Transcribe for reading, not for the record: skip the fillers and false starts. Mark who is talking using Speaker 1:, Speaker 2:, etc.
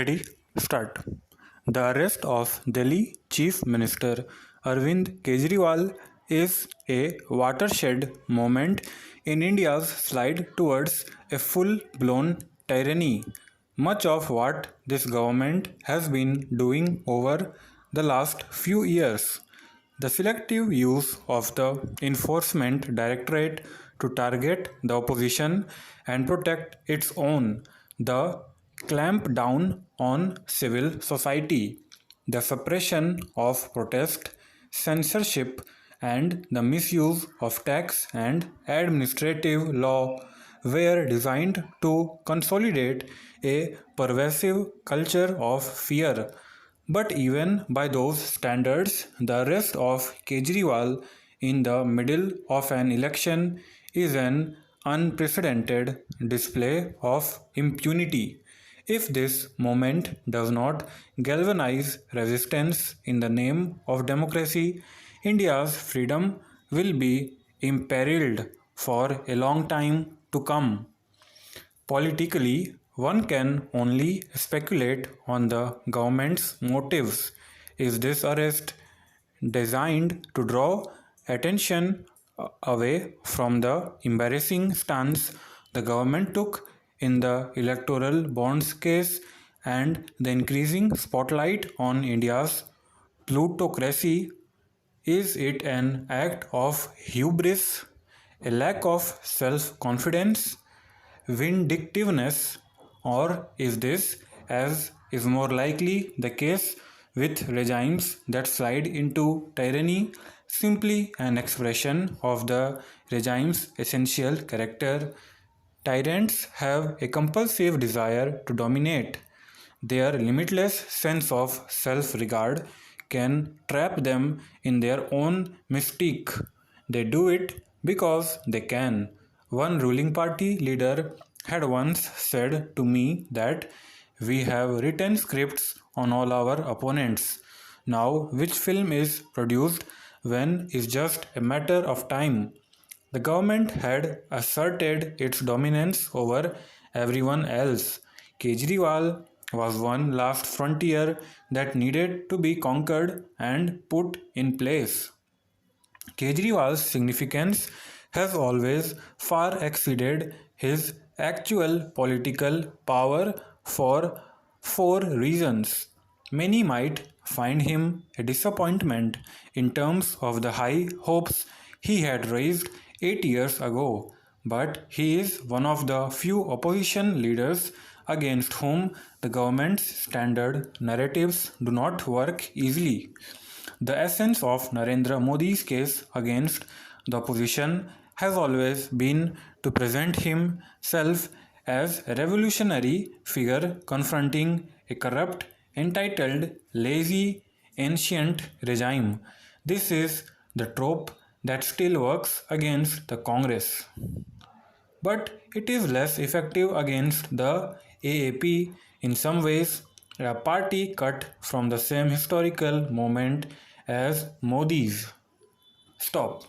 Speaker 1: Ready? Start. The arrest of Delhi Chief Minister Arvind Kejriwal is a watershed moment in India's slide towards a full-blown tyranny. Much of what this government has been doing over the last few years, the selective use of the Enforcement Directorate to target the opposition and protect its own, the clamp down on civil society, the suppression of protest, censorship, and the misuse of tax and administrative law were designed to consolidate a pervasive culture of fear. But even by those standards, the arrest of Kejriwal in the middle of an election is an unprecedented display of impunity. If this moment does not galvanize resistance in the name of democracy, India's freedom will be imperiled for a long time to come. Politically, one can only speculate on the government's motives. Is this arrest designed to draw attention away from the embarrassing stance the government took in the electoral bonds case and the increasing spotlight on India's plutocracy? Is it an act of hubris, a lack of self-confidence, vindictiveness, or is this, as is more likely the case with regimes that slide into tyranny, simply an expression of the regime's essential character? Tyrants have a compulsive desire to dominate. Their limitless sense of self-regard can trap them in their own mystique. They do it because they can. One ruling party leader had once said to me that we have written scripts on all our opponents. Now, which film is produced when is just a matter of time. The government had asserted its dominance over everyone else. Kejriwal was one last frontier that needed to be conquered and put in place. Kejriwal's significance has always far exceeded his actual political power for four reasons. Many might find him a disappointment in terms of the high hopes he had raised 8 years ago, but he is one of the few opposition leaders against whom the government's standard narratives do not work easily. The essence of Narendra Modi's case against the opposition has always been to present himself as a revolutionary figure confronting a corrupt, entitled, lazy, ancient regime. This is the trope that still works against the Congress. But it is less effective against the AAP in some ways, a party cut from the same historical moment as Modi's. Stop.